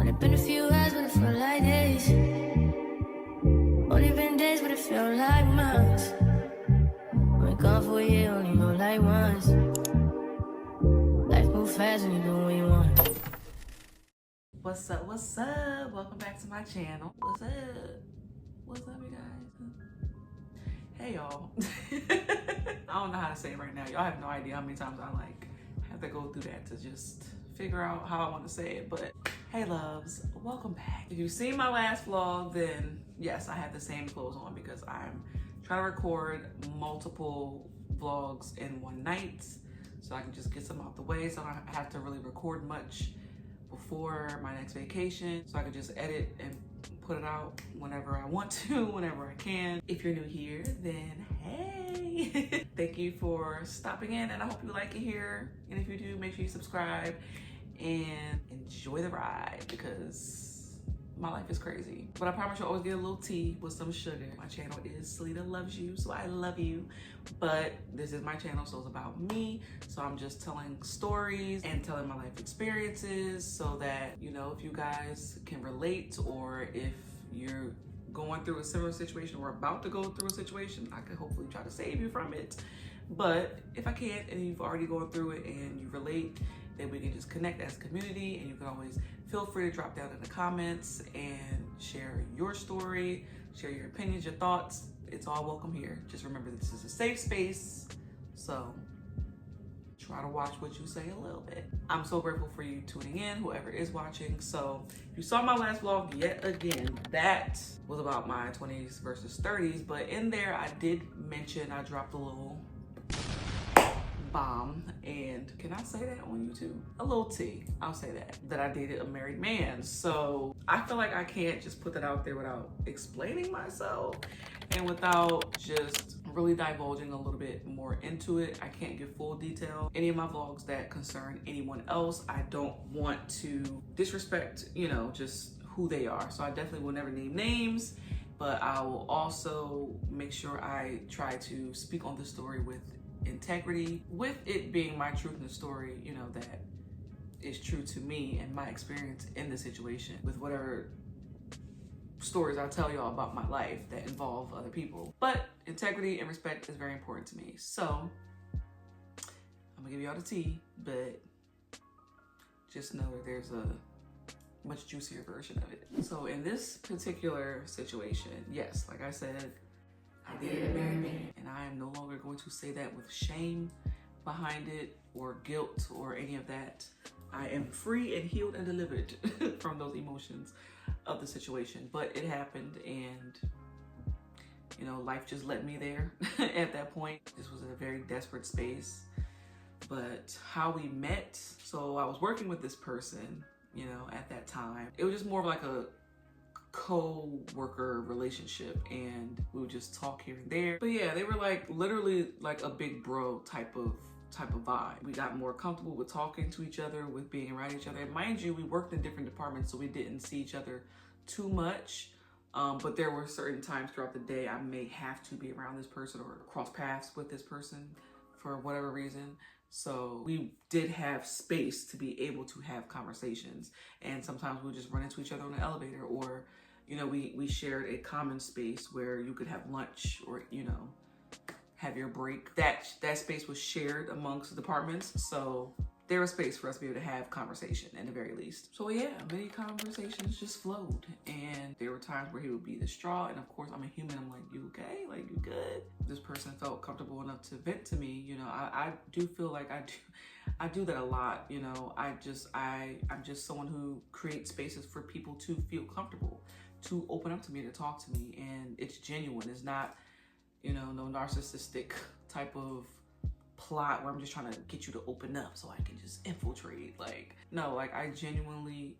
it been a few hours, but it felt like days. Only been days, but it felt like months. Been gone for a year, only know like once. Life move fast when you do what you want. What's up? What's up? Welcome back to my channel. What's up? What's up, you guys? Hey, y'all. I don't know how to say it right now. Y'all have no idea how many times I have to go through that to just figure out how I want to say it. But hey, loves, welcome back. If you've seen my last vlog, then yes, I have the same clothes on because I'm trying to record multiple vlogs in one night so I can just get some out the way so I don't have to really record much before my next vacation, so I can just edit and put it out whenever I want to, whenever I can. If you're new here, then hey, thank you for stopping in, and I hope you like it here. And if you do, make sure you subscribe and enjoy the ride because my life is crazy. But I promise you'll always get a little tea with some sugar. My channel is Salita Loves You, so I love you. But this is my channel, so it's about me. So I'm just telling stories and telling my life experiences so that, you know, if you guys can relate or if you're going through a similar situation or about to go through a situation, I can hopefully try to save you from it. But if I can't and you've already gone through it and you relate, then we can just connect as a community, and you can always feel free to drop down in the comments and share your story, share your opinions, your thoughts. It's all welcome here. Just remember that this is a safe space, so try to watch what you say a little bit. I'm so grateful for you tuning in, whoever is watching. So if you saw my last vlog, yet again, that was about my 20s versus 30s, but in there I did mention, I dropped a little bomb, and can I say that on YouTube? A little tea, I'll say that I dated a married man. So I feel like I can't just put that out there without explaining myself and without just really divulging a little bit more into it. I can't give full detail. Any of my vlogs that concern anyone else, I don't want to disrespect, you know, just who they are. So I definitely will never name names, but I will also make sure I try to speak on the story with integrity, with it being my truth in the story, you know, that is true to me and my experience in the situation, with whatever stories I tell y'all about my life that involve other people. But integrity and respect is very important to me. So I'm gonna give y'all the tea, but just know that there's a much juicier version of it. So in this particular situation, yes, like I said, I dated a married man, and I am no longer going to say that with shame behind it or guilt or any of that. I am free and healed and delivered from those emotions of the situation. But it happened, and you know, life just led me there at that point. This was in a very desperate space. But how we met, so I was working with this person, you know, at that time. It was just more of like a co-worker relationship, and we would just talk here and there. But yeah, they were like literally like a big bro type of vibe. We got more comfortable with talking to each other, with being around each other. And mind you, we worked in different departments, so we didn't see each other too much. But there were certain times throughout the day I may have to be around this person or cross paths with this person for whatever reason. So we did have space to be able to have conversations. And sometimes we'll just run into each other on the elevator, or, you know, we shared a common space where you could have lunch or, you know, have your break. That space was shared amongst departments. So there was space for us to be able to have conversation at the very least. So yeah, many conversations just flowed. And there were times where he would be distraught. And of course, I'm a human. I'm like, you okay? Like, you good? This person felt comfortable enough to vent to me. You know, I do feel like I do that a lot. You know, I'm just someone who creates spaces for people to feel comfortable, to open up to me, to talk to me. And it's genuine. It's not, you know, no narcissistic type of plot where I'm just trying to get you to open up so I can just infiltrate. Like, no, like I genuinely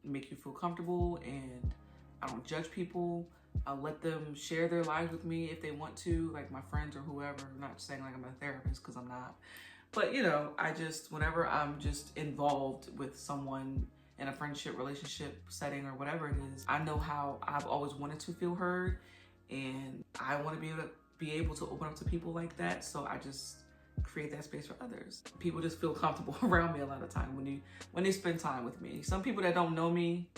make you feel comfortable, and I don't judge people. I'll let them share their lives with me if they want to, like my friends or whoever. I'm not saying like I'm a therapist, because I'm not. But you know, I just, whenever I'm just involved with someone in a friendship, relationship setting, or whatever it is, I know how I've always wanted to feel heard, and I want to be able to open up to people like that. So I just create that space for others. People just feel comfortable around me a lot of time when they spend time with me. Some people that don't know me,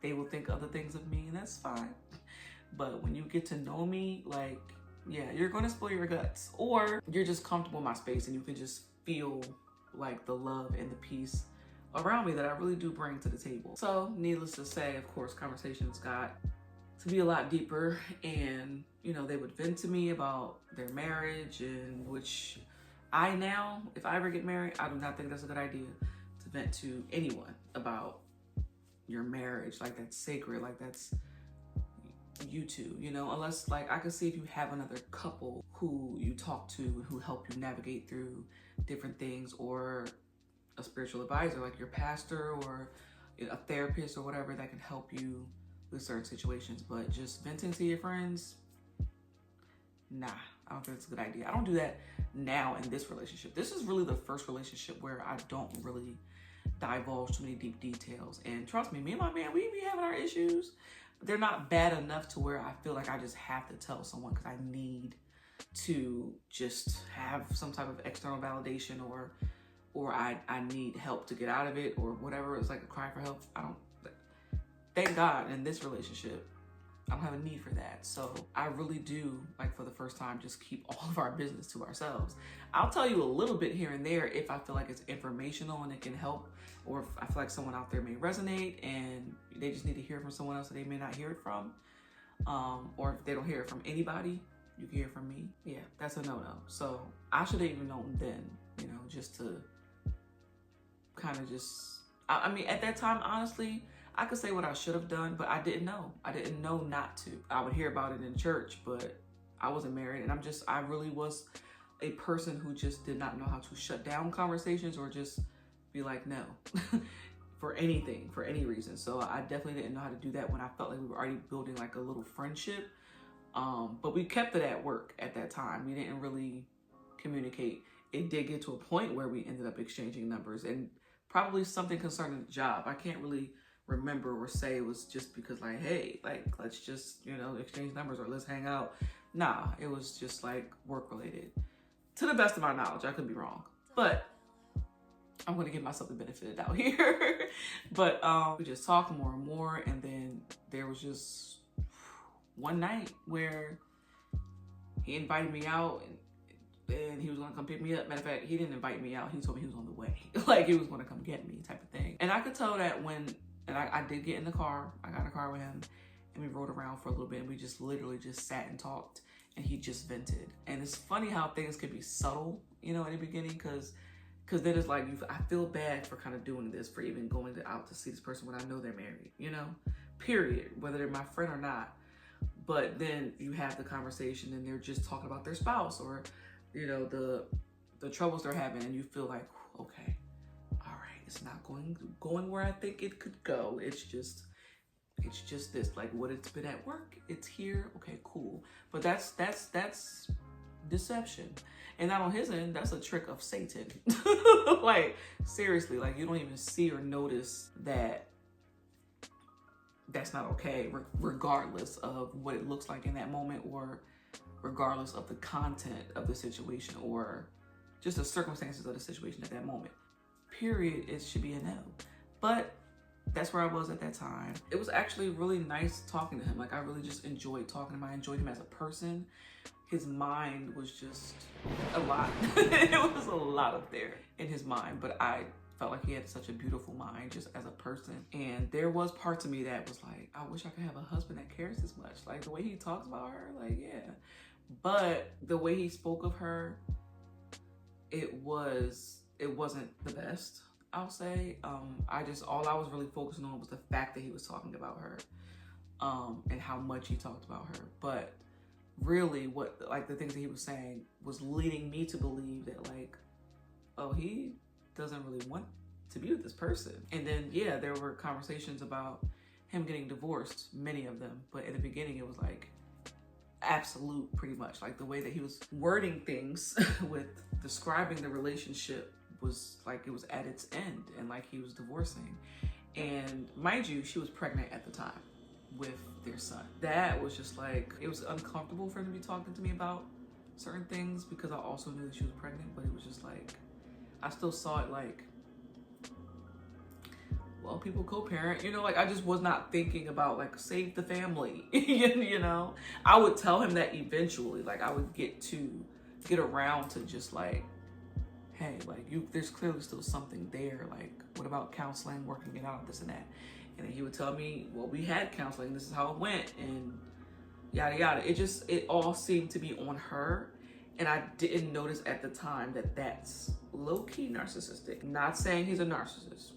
they will think other things of me, and that's fine. But when you get to know me, like, yeah, you're gonna spill your guts, or you're just comfortable in my space and you can just feel like the love and the peace around me that I really do bring to the table. So needless to say, of course, conversations got to be a lot deeper, and they would vent to me about their marriage, and which I now, if I ever get married, I do not think that's a good idea to vent to anyone about your marriage. Like, that's sacred, like that's you two, unless like I could see if you have another couple who you talk to, who help you navigate through different things, or a spiritual advisor like your pastor or a therapist or whatever that can help you with certain situations. But just venting to your friends, nah, I don't think it's a good idea. I don't do that now in this relationship. This is really the first relationship where I don't really divulge too many deep details. And trust me, me and my man, we be having our issues. They're not bad enough to where I feel like I just have to tell someone because I need to just have some type of external validation, or I need help to get out of it, or whatever. It's like a cry for help. Thank God in this relationship, I don't have a need for that. So I really do, like, for the first time, just keep all of our business to ourselves. I'll tell you a little bit here and there if I feel like it's informational and it can help, or if I feel like someone out there may resonate and they just need to hear from someone else that they may not hear it from. Or if they don't hear it from anybody, you can hear from me. Yeah, that's a no-no. So I should have even known then, just to kind of I mean, at that time, honestly, I could say what I should have done, but I didn't know. I didn't know not to. I would hear about it in church, but I wasn't married. And I really was a person who just did not know how to shut down conversations or just be like, no, for anything, for any reason. So I definitely didn't know how to do that when I felt like we were already building like a little friendship. But we kept it at work at that time. We didn't really communicate. It did get to a point where we ended up exchanging numbers, and probably something concerning the job. I can't really remember or say it was just because like, hey, like, let's just, exchange numbers or let's hang out. Nah, it was just like work related. To the best of my knowledge, I could be wrong, but I'm gonna give myself the benefit of the doubt here. But we just talked more and more, and then there was just one night where he invited me out, and he was gonna come pick me up. Matter of fact, he didn't invite me out. He told me he was on the way. Like, he was gonna come get me type of thing. And I could tell that and I did get in the car. I got in a car with him, and we rode around for a little bit, and we just literally just sat and talked, and he just vented. And it's funny how things can be subtle, in the beginning, because then it's like, I feel bad for kind of doing this, for even going out to see this person when I know they're married, period, whether they're my friend or not. But then you have the conversation and they're just talking about their spouse, or the troubles they're having, and you feel like, okay, all right, it's not going where I think it could go. It's just this, like, what it's been at work, it's here. Okay, cool. But that's deception. And not on his end, that's a trick of Satan. Like, seriously, like, you don't even see or notice that that's not okay, regardless of what it looks like in that moment, or regardless of the content of the situation, or just the circumstances of the situation at that moment. Period, it should be a no. But that's where I was at that time. It was actually really nice talking to him. Like, I really just enjoyed talking to him. I enjoyed him as a person. His mind was just a lot. It was a lot up there in his mind, but I felt like he had such a beautiful mind just as a person. And there was parts of me that was like, I wish I could have a husband that cares this much. Like, the way he talks about her, like, yeah. But the way he spoke of her, it wasn't the best, I'll say. All I was really focusing on was the fact that he was talking about her, and how much he talked about her. But really, the things that he was saying was leading me to believe that, like, oh, he doesn't really want to be with this person. And then, yeah, there were conversations about him getting divorced, many of them. But in the beginning, it was like absolute, pretty much. Like, the way that he was wording things with describing the relationship was like it was at its end, and like he was divorcing. And mind you, she was pregnant at the time with their son. That was just like, it was uncomfortable for him to be talking to me about certain things because I also knew that she was pregnant, but it was just like, I still saw it like, well, people co-parent, you know, like I just was not thinking about like save the family, you know. I would tell him that eventually, like I would get around to just like, hey, like there's clearly still something there. Like, what about counseling, working it out, this and that? And then he would tell me, well, we had counseling, this is how it went, and yada yada. It all seemed to be on her, and I didn't notice at the time that that's low-key narcissistic. Not saying he's a narcissist.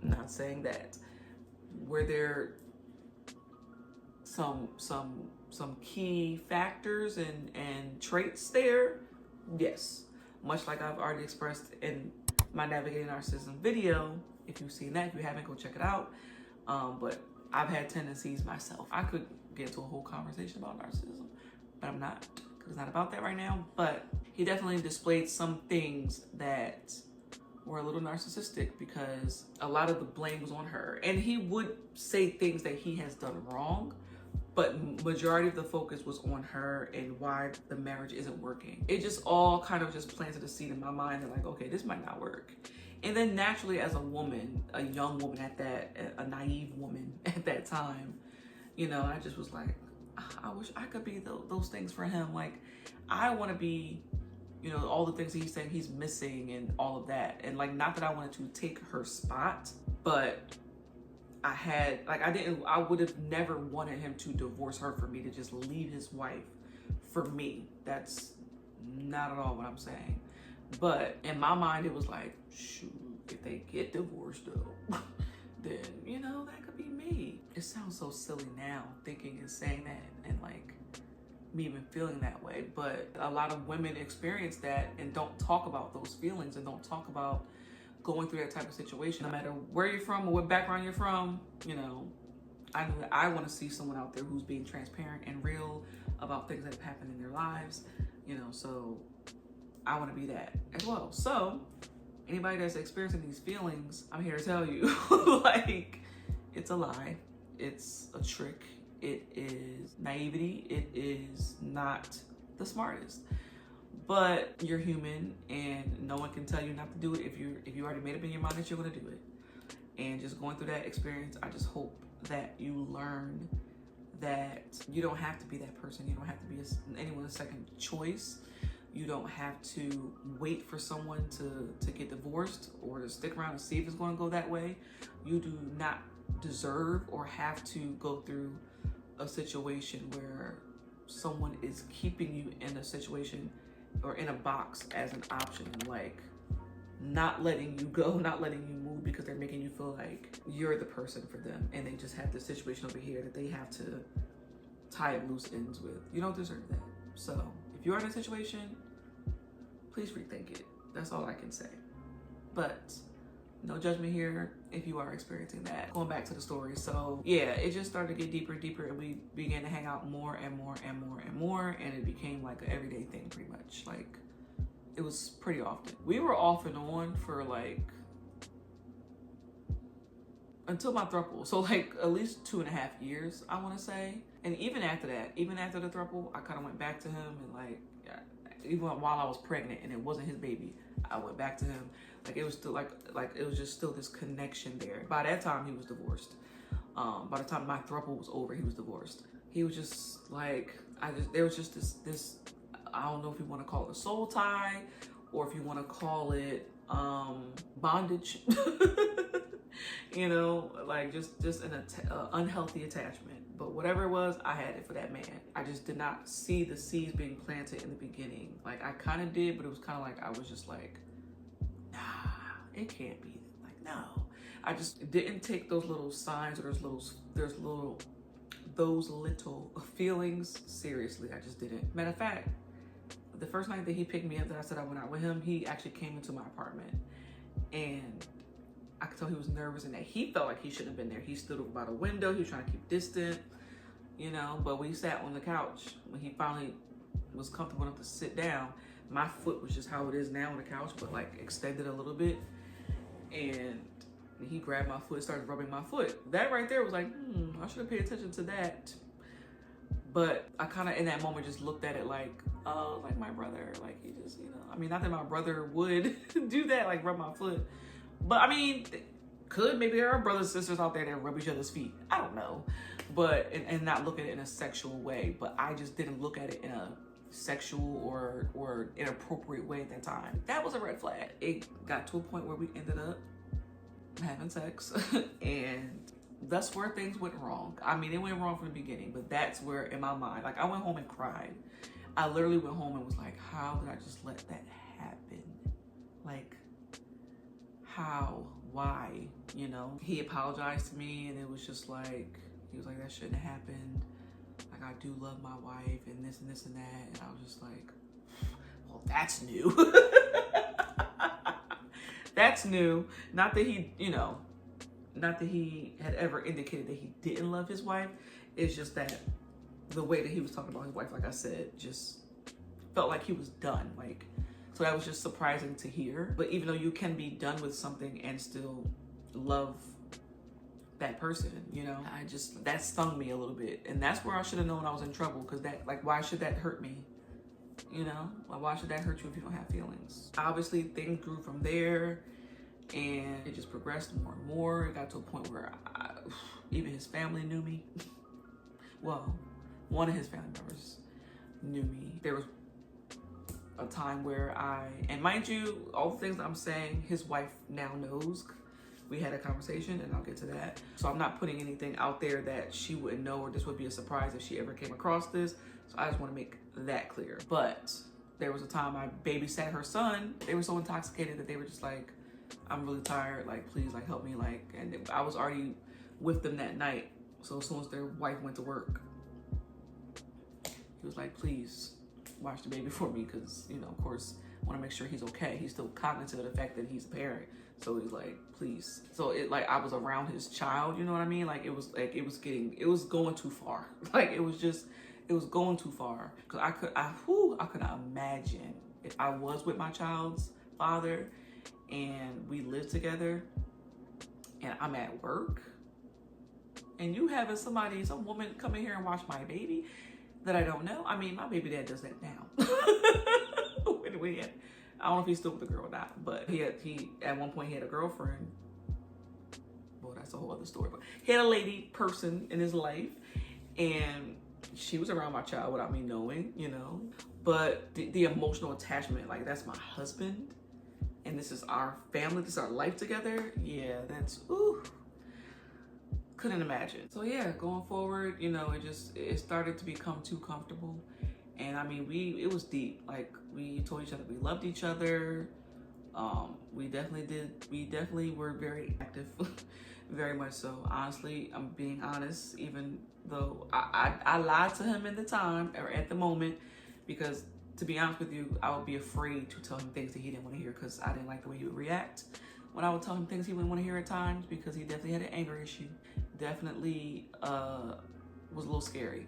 Not saying that. Were there some key factors and traits there? Yes. Much like I've already expressed in my Navigating Narcissism video. If you've seen that, if you haven't, go check it out. But I've had tendencies myself. I could get into a whole conversation about narcissism, but I'm not, because it's not about that right now. But he definitely displayed some things that were a little narcissistic because a lot of the blame was on her. And he would say things that he has done wrong, but majority of the focus was on her and why the marriage isn't working. It just all kind of just planted a seed in my mind that like, okay, this might not work. And then naturally as a woman, a young woman at that, a naive woman at that time, you know, I just was like, I wish I could be those things for him. Like, I want to be, you know, all the things he's saying he's missing and all of that. And like, not that I wanted to take her spot, but I would have never wanted him to divorce her for me, to just leave his wife for me. That's not at all what I'm saying. But in my mind, it was like, shoot, if they get divorced though, then, you know, that could be me. It sounds so silly now, thinking and saying that, and like, me even feeling that way. But a lot of women experience that and don't talk about those feelings and don't talk about going through that type of situation. No matter where you're from or what background you're from, you know, I know that I want to see someone out there who's being transparent and real about things that have happened in their lives, you know, so I want to be that as well. So anybody that's experiencing these feelings, I'm here to tell you, like, it's a lie. It's a trick. It is naivety. It is not the smartest. But you're human, and no one can tell you not to do it if you already made up in your mind that you're going to do it. And just going through that experience, I just hope that you learn that you don't have to be that person. You don't have to be anyone's second choice. You don't have to wait for someone to get divorced or to stick around and see if it's going to go that way. You do not deserve or have to go through a situation where someone is keeping you in a situation or in a box as an option, like not letting you go, not letting you move because they're making you feel like you're the person for them, and they just have this situation over here that they have to tie up loose ends with. You don't deserve that. So if you're in a situation, please rethink it. That's all I can say. But no judgment here if you are experiencing that. Going back to the story. So yeah, it just started to get deeper and deeper, and we began to hang out more and more and more and more, and it became like an everyday thing pretty much. Like, it was pretty often. We were off and on for like, until my throuple. So like at least 2.5 years, I want to say. And even after that, even after the throuple, I kind of went back to him, and like, even while I was pregnant and it wasn't his baby, I went back to him. Like, it was still like it was just still this connection there. By that time, he was divorced. By the time my throuple was over, he was divorced. He was just like, there was just this, I don't know if you want to call it a soul tie or if you want to call it bondage. You know, like just an unhealthy attachment. But whatever it was, I had it for that man. I just did not see the seeds being planted in the beginning. Like, I kind of did, but it was kind of like, I was just like, nah, it can't be. Like, no. I just didn't take those little signs or those little feelings seriously. I just didn't. Matter of fact, the first night that he picked me up, that I said I went out with him, he actually came into my apartment, and I could tell he was nervous and that he felt like he shouldn't have been there. He stood over by the window. He was trying to keep distant, you know, but we sat on the couch. When he finally was comfortable enough to sit down, my foot was just how it is now on the couch, but like extended a little bit. And he grabbed my foot, started rubbing my foot. That right there was like, I should have paid attention to that. But I kind of in that moment just looked at it like, oh, like my brother, like he just, you know, I mean, not that my brother would do that, like rub my foot, but I mean, maybe there are brothers and sisters out there that rub each other's feet. I don't know, but and not look at it in a sexual way. But I just didn't look at it in a sexual or inappropriate way at that time. That was a red flag. It got to a point where we ended up having sex, and that's where things went wrong. I mean, it went wrong from the beginning, but that's where in my mind, like I went home and cried. I literally went home and was like, how did I just let that happen? Like, how? Why? You know? He apologized to me, and it was just like, he was like, that shouldn't have happened. Like, I do love my wife and this and this and that. And I was just like, well, that's new. That's new. Not that he, you know, not that he had ever indicated that he didn't love his wife. It's just that the way that he was talking about his wife, like I said, just felt like he was done. Like, so that was just surprising to hear. But even though you can be done with something and still love that person, you know, that stung me a little bit. And that's where I should have known I was in trouble, because that, like, why should that hurt me? You know, like, why should that hurt you if you don't have feelings? Obviously, things grew from there, and it just progressed more and more. It got to a point where even his family knew me. Well, one of his family members knew me. There was a time where and mind you, all the things I'm saying, his wife now knows. We had a conversation, and I'll get to that. So I'm not putting anything out there that she wouldn't know, or this would be a surprise if she ever came across this. So I just want to make that clear. But there was a time I babysat her son. They were so intoxicated that they were just like, I'm really tired, like, please, like, help me, like, and I was already with them that night. So as soon as their wife went to work, he was like, please watch the baby for me, because, you know, of course, I want to make sure he's okay. He's still cognizant of the fact that he's a parent. So he's like, please. So it, like, I was around his child, you know what I mean? Like, it was going too far. Like, it was going too far. Because I couldn't imagine if I was with my child's father and we lived together and I'm at work and you having some woman come in here and watch my baby that I don't know. I mean, my baby dad does that now. I don't know if he's still with the girl or not, but he at one point he had a girlfriend. Well, that's a whole other story, but he had a lady person in his life, and she was around my child without me knowing, you know. But the emotional attachment, like, that's my husband, and this is our family, this is our life together. Yeah, that's, ooh, couldn't imagine. So yeah, going forward, you know, it started to become too comfortable. And I mean, it was deep. Like, we told each other we loved each other. We definitely were very active, very much so. Honestly, I'm being honest, even though I lied to him at the time, or at the moment, because to be honest with you, I would be afraid to tell him things that he didn't want to hear, because I didn't like the way he would react when I would tell him things he wouldn't want to hear at times, because he definitely had an anger issue. Definitely was a little scary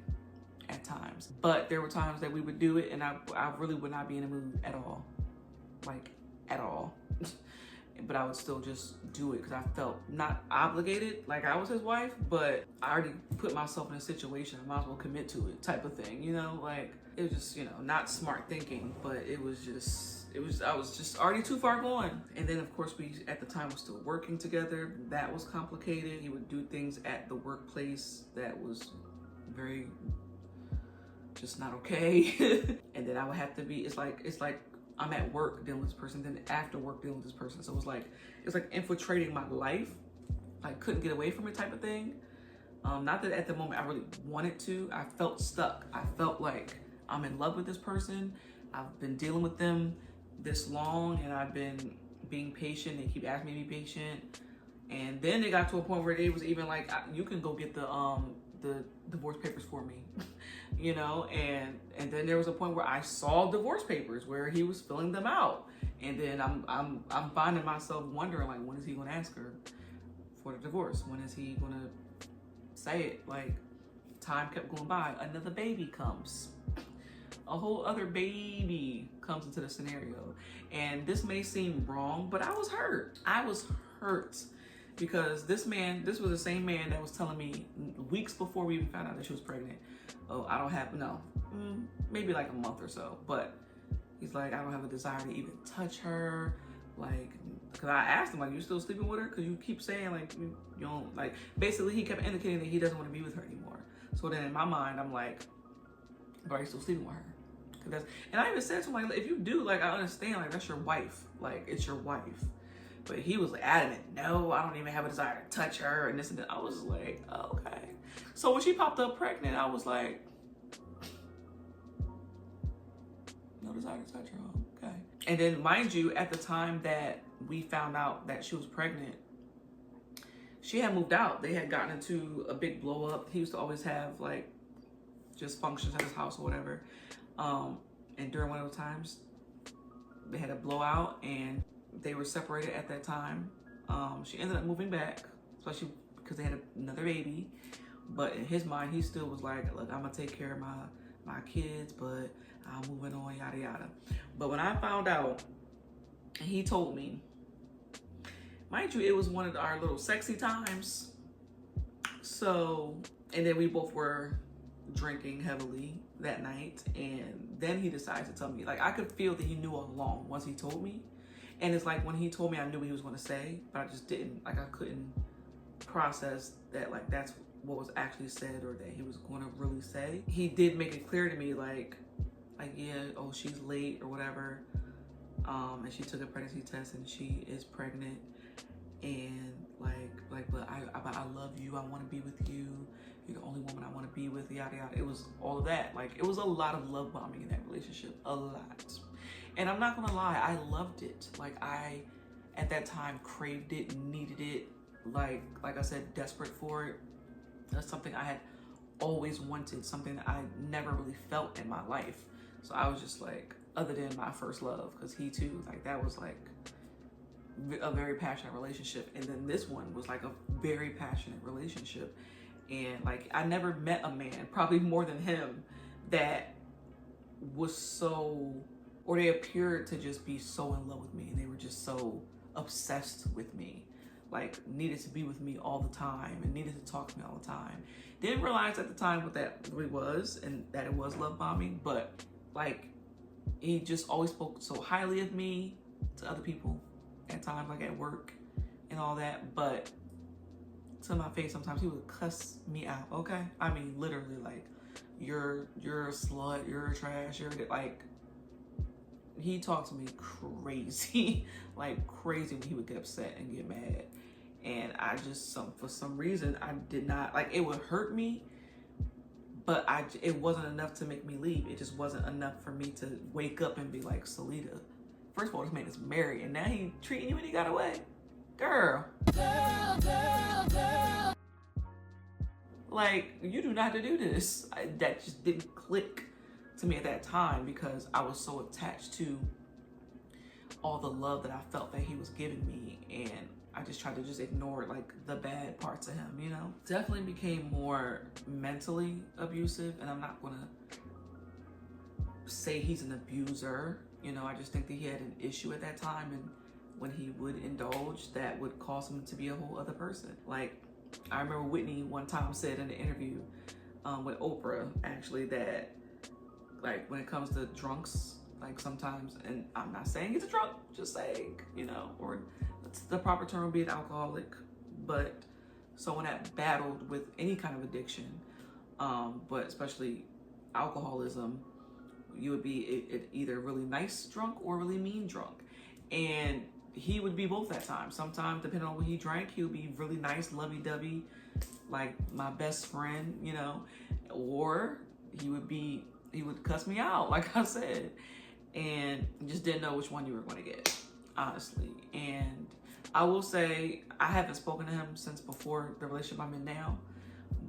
at times. But there were times that we would do it and I really would not be in the mood at all. Like, at all. But I would still just do it because I felt not obligated, like I was his wife, but I already put myself in a situation, I might as well commit to it, type of thing, you know? Like, it was just, you know, not smart thinking, but I was just already too far gone. And then of course we, at the time, were still working together. That was complicated. He would do things at the workplace that was very just not okay. And then I would have to be, it's like I'm at work dealing with this person, then after work dealing with this person. So it's like infiltrating my life. I couldn't get away from it, type of thing. Not that at the moment I really wanted to. I felt stuck. I felt like I'm in love with this person. I've been dealing with them this long, and I've been being patient. They keep asking me to be patient. And then they got to a point where they was even like, you can go get the divorce papers for me. You know, and then there was a point where I saw divorce papers where he was filling them out, and then I'm finding myself wondering, like, when is he going to ask her for the divorce? When is he going to say it? Like, time kept going by. Another baby comes. A whole other baby comes into the scenario, and this may seem wrong, but I was hurt. I was hurt because this was the same man that was telling me weeks before we even found out that she was pregnant. Oh, I don't have, no, maybe like a month or so, but he's like, I don't have a desire to even touch her. Like, cause I asked him, like, you still sleeping with her? Cause you keep saying like, you don't, like, basically he kept indicating that he doesn't want to be with her anymore. So then in my mind, I'm like, but are you still sleeping with her? And I even said to him, like, if you do, like, I understand, like, that's your wife. Like, it's your wife. But he was like, adamant, no, I don't even have a desire to touch her and this and that. I was like, oh, okay. So when she popped up pregnant, I was like, no desire to touch her, okay. And then mind you, at the time that we found out that she was pregnant, she had moved out. They had gotten into a big blow up. He used to always have like just functions at his house or whatever. And during one of those times, they had a blowout and they were separated at that time. She ended up moving back, especially because they had another baby. But in his mind, he still was like, look, I'm gonna take care of my kids, but I'm moving on, yada, yada. But when I found out, and he told me, mind you, it was one of our little sexy times. So, and then we both were drinking heavily that night, and then he decides to tell me, like, I could feel that he knew all along once he told me. And it's like when he told me, I knew what he was going to say, but I just didn't, like, I couldn't process that, like, that's what was actually said or that he was going to really say. He did make it clear to me, like yeah, oh, she's late or whatever, and she took a pregnancy test and she is pregnant, and but I love you, I want to be with you, you're the only woman I want to be with, yada yada. It was all of that. Like, it was a lot of love bombing in that relationship, a lot. And I'm not gonna lie, I loved it. Like, I at that time craved it, needed it, like I said, desperate for it. That's something I had always wanted, something that I never really felt in my life. So I was just like, other than my first love, because he too, like, that was like a very passionate relationship. And then this one was like a very passionate relationship. And like, I never met a man, probably more than him, that was so, or they appeared to just be so in love with me, and they were just so obsessed with me, like needed to be with me all the time and needed to talk to me all the time. Didn't realize at the time what that really was, and that it was love bombing, but like, he just always spoke so highly of me to other people at times, like at work and all that. But to my face, sometimes he would cuss me out, okay? I mean, literally, like, you're a slut, you're trash, you're like, he talked to me crazy, like crazy, when he would get upset and get mad. And I just, for some reason, I did not, like, it would hurt me, but it wasn't enough to make me leave. It just wasn't enough for me to wake up and be like, Salita, first of all, this man is married, and now he treating you and he got away. Girl. Like, you do not have to do this. That just didn't click to me at that time, because I was so attached to all the love that I felt that he was giving me, and I just tried to just ignore like the bad parts of him, you know? Definitely became more mentally abusive, and I'm not gonna say he's an abuser, you know? I just think that he had an issue at that time, and when he would indulge, that would cause him to be a whole other person. Like, I remember Whitney one time said in an interview with Oprah, actually, that like, when it comes to drunks, like, sometimes, and I'm not saying he's a drunk, just saying, you know, or the proper term would be an alcoholic, but someone that battled with any kind of addiction, but especially alcoholism, you would be either really nice drunk or really mean drunk. And he would be both at times. Sometimes, depending on what he drank, he would be really nice, lovey-dovey, like my best friend, you know, or he would cuss me out, like I said, and just didn't know which one you were going to get, honestly. And I will say, I haven't spoken to him since before the relationship I'm in now,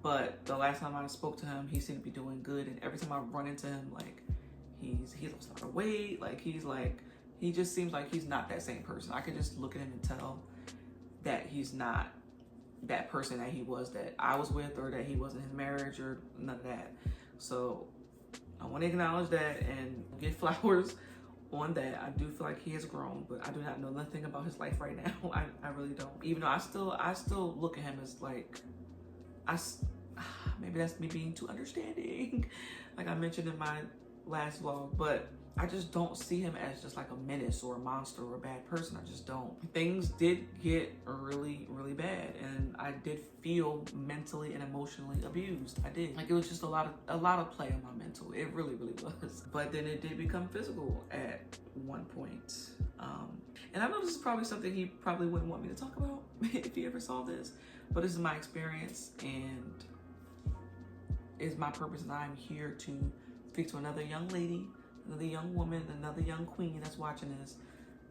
but the last time I spoke to him, he seemed to be doing good. And every time I run into him, like, he lost a lot of weight, like, he just seems like he's not that same person. I can just look at him and tell that he's not that person that he was, that I was with, or that he was in his marriage, or none of that. So I want to acknowledge that and give flowers on that. I do feel like he has grown, but I do not know nothing about his life right now. I really don't. Even though I still look at him as like, maybe that's me being too understanding, like I mentioned in my last vlog, but I just don't see him as just like a menace or a monster or a bad person. I just don't. Things did get really, really bad, and I did feel mentally and emotionally abused. I did. Like, it was just a lot of play on my mental. It really, really was. But then it did become physical at one point. And I know this is probably something he probably wouldn't want me to talk about if he ever saw this, but this is my experience, and it's my purpose, and I'm here to speak to another young lady, another young woman, another young queen that's watching this,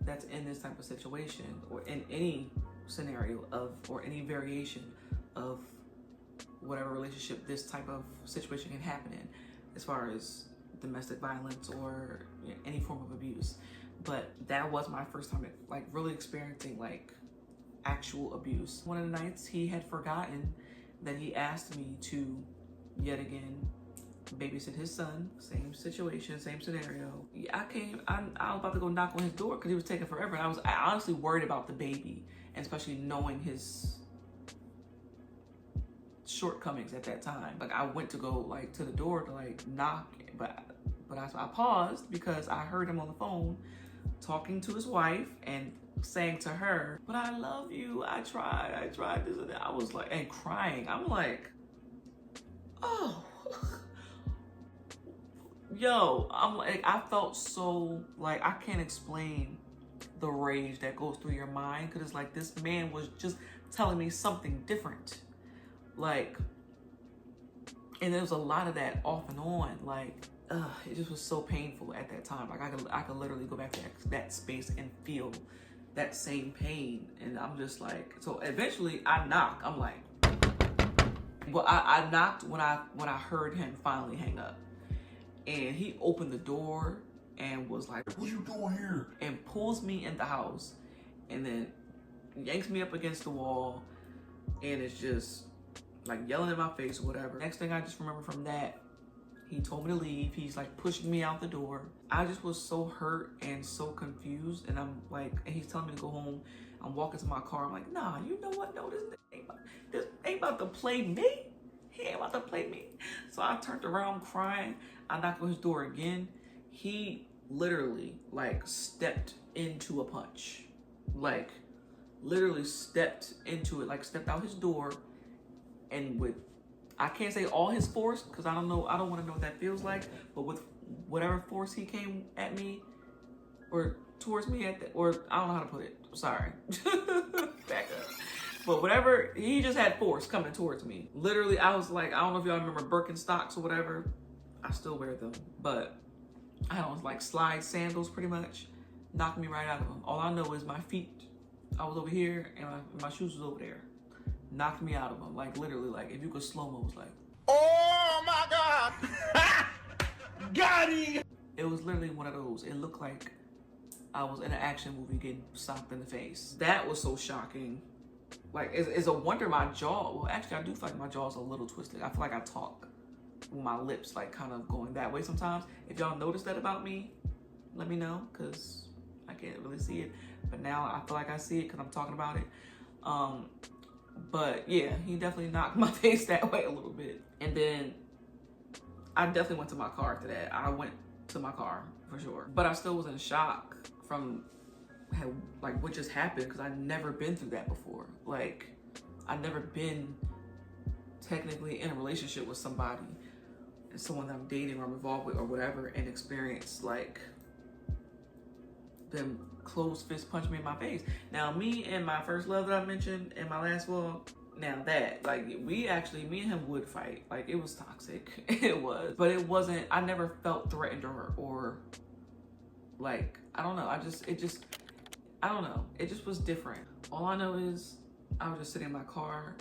that's in this type of situation, or in any scenario of, or any variation of whatever relationship this type of situation can happen in, as far as domestic violence or, you know, any form of abuse. But that was my first time like really experiencing like actual abuse. One of the nights he had forgotten that he asked me to yet again babysit his son. Same situation, same scenario. I was about to go knock on his door because he was taking forever, and I was honestly worried about the baby, and especially knowing his shortcomings at that time. Like, I went to go like to the door to like knock, but I paused because I heard him on the phone talking to his wife and saying to her, "But I love you, I tried this and that." I was like, and crying. I'm like, oh. Yo, I'm like, I felt so, like, I can't explain the rage that goes through your mind, because it's like, this man was just telling me something different. Like, and there was a lot of that off and on. Like, it just was so painful at that time. Like, I could literally go back to that space and feel that same pain. And I'm just like, so eventually I knock. I'm like, well, I knocked when I heard him finally hang up. And he opened the door and was like, "What you doing here?" And pulls me in the house, and then yanks me up against the wall, and it's just like yelling in my face or whatever. Next thing I just remember from that, he told me to leave. He's like pushing me out the door. I just was so hurt and so confused, and I'm like, and he's telling me to go home. I'm walking to my car. I'm like, nah, you know what? No, this ain't about to play me. He ain't about to play me. So I turned around crying. I knocked on his door again. He literally like stepped into a punch. Like, literally stepped into it, like stepped out his door, and with, I can't say all his force, because I don't know, I don't want to know what that feels like, but with whatever force he came at me or towards me at the, or I don't know how to put it. Sorry. Back up. But whatever, he just had force coming towards me. Literally, I was like, I don't know if y'all remember Birkenstocks or whatever. I still wear them, but I don't like slide sandals pretty much. Knocked me right out of them. All I know is my feet, I was over here and my shoes was over there. Knocked me out of them. Like, literally, like if you could slow-mo, it was like, oh my God. Got him. It was literally one of those. It looked like I was in an action movie getting socked in the face. That was so shocking. Like, it's a wonder my jaw, well, actually I do feel like my jaw's a little twisted. I feel like I talk with my lips like kind of going that way sometimes. If y'all notice that about me, let me know, because I can't really see it. But now I feel like I see it because I'm talking about it. But yeah, he definitely knocked my face that way a little bit. And then I definitely went to my car after that. I went to my car for sure. But I still was in shock from like what just happened, because I'd never been through that before. Like, I'd never been technically in a relationship with somebody, someone that I'm dating or I'm involved with or whatever, and experienced like them closed fist punch me in my face. Now, me and my first love that I mentioned in my last vlog, now that, like, me and him would fight. Like, it was toxic. It was. But it wasn't, I never felt threatened or like, I don't know. I don't know. It just was different. All I know is I was just sitting in my car,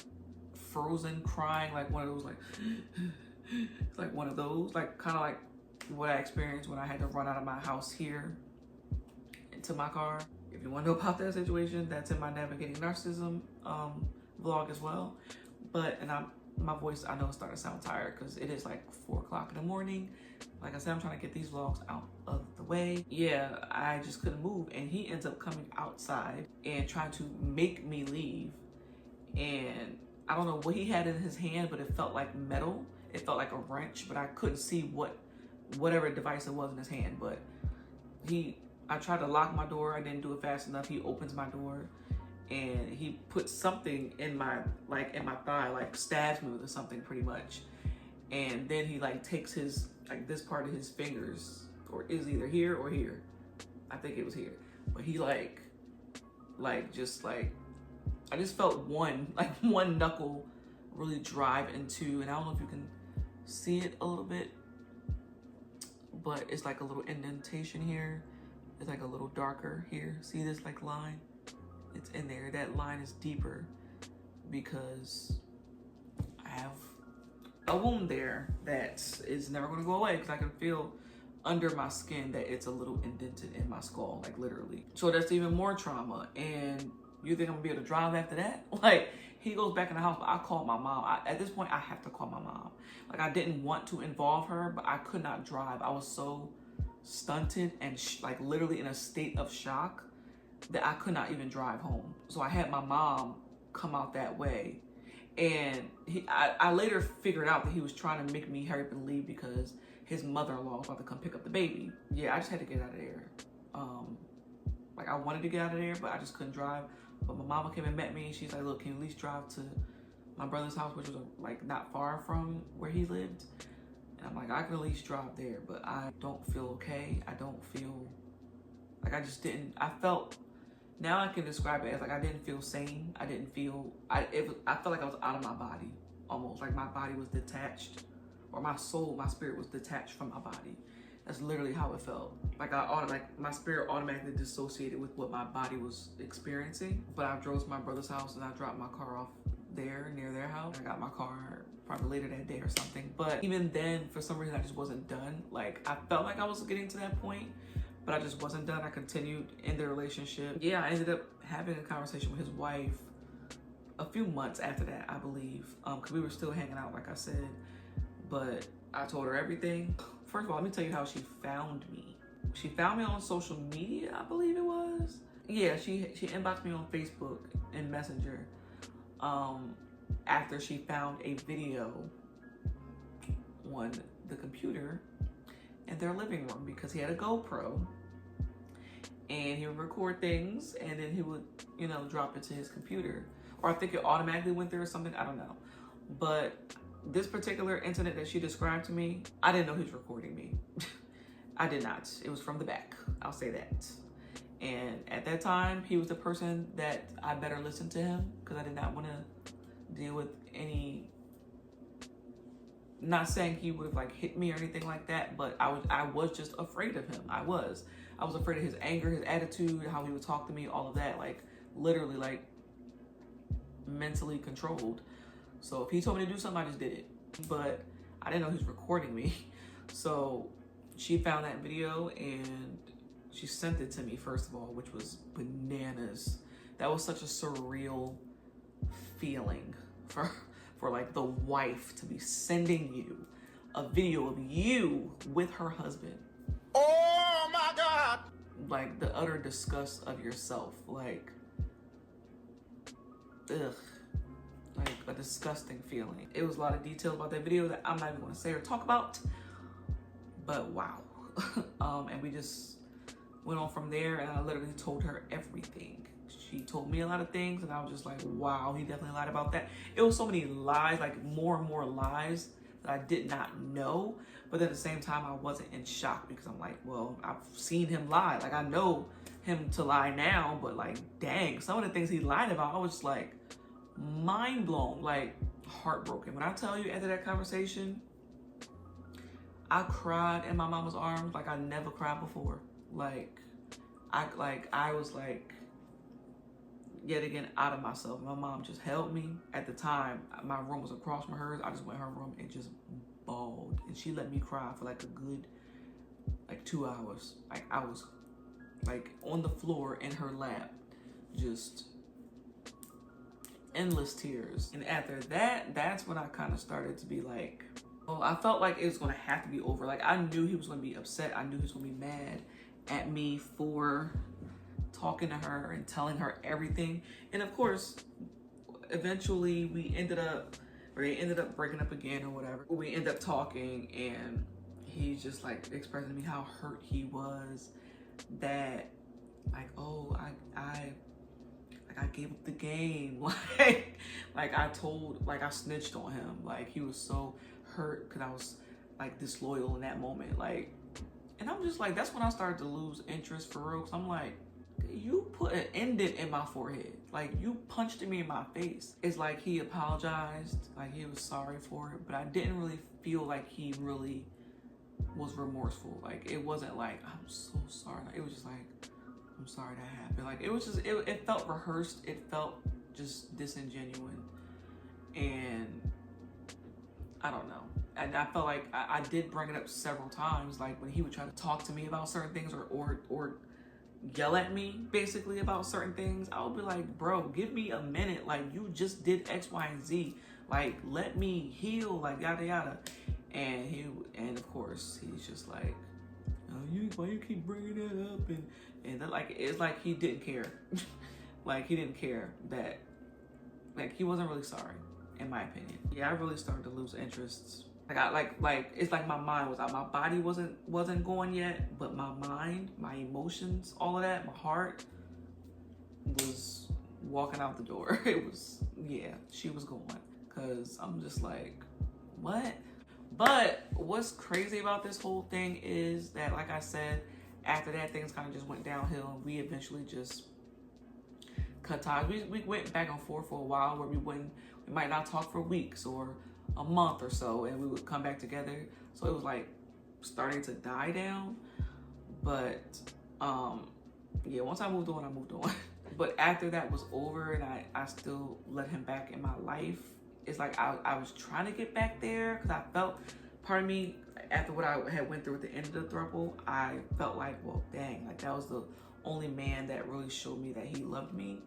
frozen, crying, like one of those, like, like one of those, like kind of like what I experienced when I had to run out of my house here into my car. If you want to know about that situation, that's in my Navigating Narcissism vlog as well. But, and my voice, I know, is starting to sound tired because it is like 4 o'clock in the morning. Like I said, I'm trying to get these vlogs out of the way. Yeah, I just couldn't move. And he ends up coming outside and trying to make me leave. And I don't know what he had in his hand, but it felt like metal. It felt like a wrench, but I couldn't see whatever device it was in his hand. But I tried to lock my door. I didn't do it fast enough. He opens my door and he puts something in my thigh, like stabs me with something pretty much. And then he like takes his, like this part of his fingers, or is either here or here. I think it was here. But he I just felt one knuckle really drive into, and I don't know if you can see it a little bit, but it's like a little indentation here. It's like a little darker here. See this like line? It's in there. That line is deeper because I have a wound there that is never going to go away because I can feel under my skin that it's a little indented in my skull, like literally. So that's even more trauma. And you think I'm gonna be able to drive after that? Like, he goes back in the house, but I called my mom. At this point, I have to call my mom. Like, I didn't want to involve her, but I could not drive. I was so stunted and like literally in a state of shock that I could not even drive home. So I had my mom come out that way. And I later figured out that he was trying to make me hurry up and leave because his mother-in-law was about to come pick up the baby. Yeah, I just had to get out of there. Like, I wanted to get out of there, but I just couldn't drive. But my mama came and met me, and she's like, look, can you at least drive to my brother's house, which was like not far from where he lived? And I'm like, I can at least drive there, but I don't feel okay. I don't feel, like I just didn't, I felt, now I can describe it as like I didn't feel sane. I didn't feel, I felt like I was out of my body, almost. Like my body was detached, or my soul, my spirit was detached from my body. That's literally how it felt. Like my spirit automatically dissociated with what my body was experiencing. But I drove to my brother's house and I dropped my car off there near their house. I got my car probably later that day or something. But even then, for some reason, I just wasn't done. Like, I felt like I was getting to that point, but I just wasn't done. I continued in the relationship. Yeah, I ended up having a conversation with his wife a few months after that, I believe, because we were still hanging out, like I said. But I told her everything. First of all, let me tell you how she found me. She found me on social media, I believe it was. Yeah, she inboxed me on Facebook and Messenger after she found a video on the computer in their living room because he had a GoPro and he would record things and then he would, you know, drop it to his computer. Or I think it automatically went there or something, I don't know. But this particular incident that she described to me, I didn't know he was recording me. I did not. It was from the back, I'll say that. And at that time, he was the person that I better listen to him because I did not want to deal with any, not saying he would have like hit me or anything like that, but I was just afraid of him. I was afraid of his anger, his attitude, how he would talk to me, all of that, like literally like mentally controlled. So if he told me to do something, I just did it. But I didn't know he was recording me. So she found that video and she sent it to me, first of all, which was bananas. That was such a surreal feeling for like the wife to be sending you a video of you with her husband. Oh my God! Like the utter disgust of yourself. Like, ugh. Like a disgusting feeling. It was a lot of details about that video that I'm not even gonna say or talk about, but wow. And we just went on from there and I literally told her everything. She told me a lot of things and I was just like, wow, he definitely lied about that. It was so many lies, like more and more lies that I did not know. But at the same time, I wasn't in shock because I'm like, well, I've seen him lie. Like I know him to lie now, but like, dang, some of the things he lied about, I was just like, mind blown, like heartbroken. When I tell you after that conversation, I cried in my mama's arms like I never cried before. Like I was like yet again out of myself. My mom just held me. At the time, my room was across from hers. I just went in her room and just bawled, and she let me cry for like a good 2 hours. Like I was like on the floor in her lap, just endless tears. And after that, that's when I kind of started to be like, oh, I felt like it was gonna have to be over. Like I knew he was gonna be upset. I knew he was gonna be mad at me for talking to her and telling her everything. And of course, eventually they ended up breaking up again or whatever. We ended up talking, and he's just like expressing to me how hurt he was that like, oh, I gave up the game. like I snitched on him. Like he was so hurt because I was like disloyal in that moment. Like, and I'm just like, that's when I started to lose interest for real. Cause I'm like, you put an indent in my forehead. Like you punched me in my face. It's like he apologized, like he was sorry for it, but I didn't really feel like he really was remorseful. Like it wasn't like, I'm so sorry. It was just like, I'm sorry that happened. Like it was just, it felt rehearsed. It felt just disingenuous. And I don't know. And I felt like I did bring it up several times. Like when he would try to talk to me about certain things or yell at me basically about certain things, I would be like, bro, give me a minute. Like you just did X, Y, and Z. Like let me heal, like yada yada. And of course he's just like, why you keep bringing that up? And then, like it's like he didn't care. Like he didn't care that, like he wasn't really sorry, in my opinion. Yeah, I really started to lose interests. Like it's like my mind was out. My body wasn't going yet, but my mind, my emotions, all of that, my heart was walking out the door. It was, yeah, she was going. Cause I'm just like, what? But what's crazy about this whole thing is that, like I said, after that, things kind of just went downhill, and we eventually just cut ties. We went back and forth for a while where we might not talk for weeks or a month or so, and we would come back together. So it was like starting to die down. But yeah, once I moved on, I moved on. But after that was over and I still let him back in my life, it's like I was trying to get back there because I felt, part of me, after what I had went through at the end of the throuple, I felt like, well, dang, like that was the only man that really showed me that he loved me.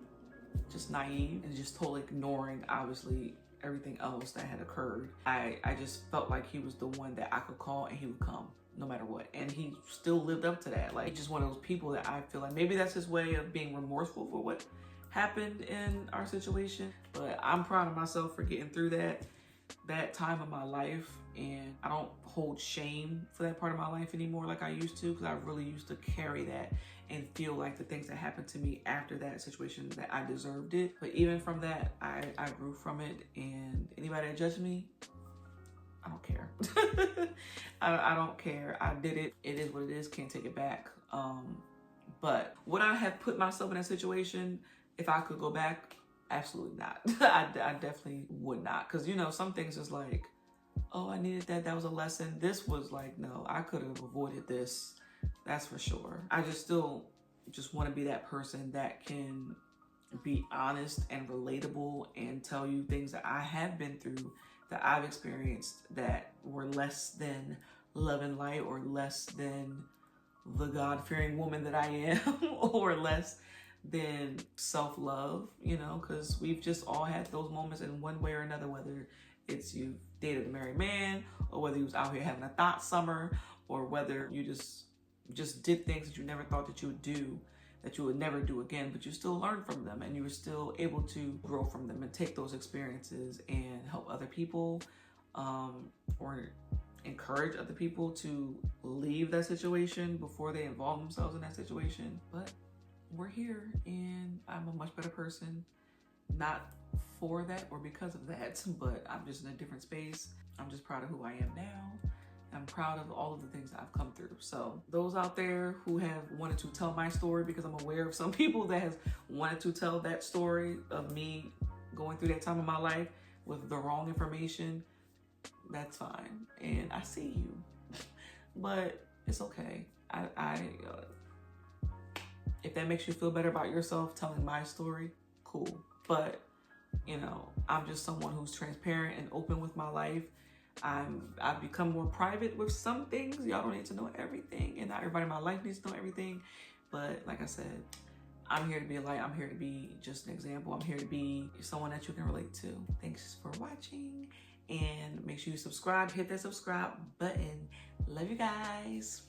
Just naive and just totally ignoring, obviously, everything else that had occurred. I just felt like he was the one that I could call and he would come no matter what. And he still lived up to that. Like, just one of those people that I feel like maybe that's his way of being remorseful for what happened in our situation. But I'm proud of myself for getting through that time of my life. And I don't hold shame for that part of my life anymore like I used to, because I really used to carry that and feel like the things that happened to me after that situation that I deserved it. But even from that, I grew from it. And anybody that judged me, I don't care. I don't care. I did it. It is what it is. Can't take it back. But would I have put myself in that situation if I could go back? Absolutely not. I definitely would not. Because, you know, some things is like, oh, I needed that. That was a lesson. This was like, no, I could have avoided this. That's for sure. I still want to be that person that can be honest and relatable and tell you things that I have been through, that I've experienced, that were less than love and light, or less than the God-fearing woman that I am, or less than self-love, you know, because we've just all had those moments in one way or another, whether it's you dated a married man, or whether you was out here having a thought summer, or whether you just did things that you never thought that you would do, that you would never do again, but you still learned from them and you were still able to grow from them and take those experiences and help other people, or encourage other people to leave that situation before they involve themselves in that situation. But we're here and I'm a much better person, not for that or because of that, but I'm just in a different space. I'm just proud of who I am now. I'm proud of all of the things that I've come through. So those out there who have wanted to tell my story, because I'm aware of some people that has wanted to tell that story of me going through that time of my life with the wrong information, that's fine. And I see you, but it's okay. If that makes you feel better about yourself telling my story, cool. But, you know, I'm just someone who's transparent and open with my life. I've become more private with some things. Y'all don't need to know everything, and not everybody in my life needs to know everything. But like I said, I'm here to be a light. I'm here to be just an example. I'm here to be someone that you can relate to. Thanks for watching, and make sure you subscribe. Hit that subscribe button. Love you guys.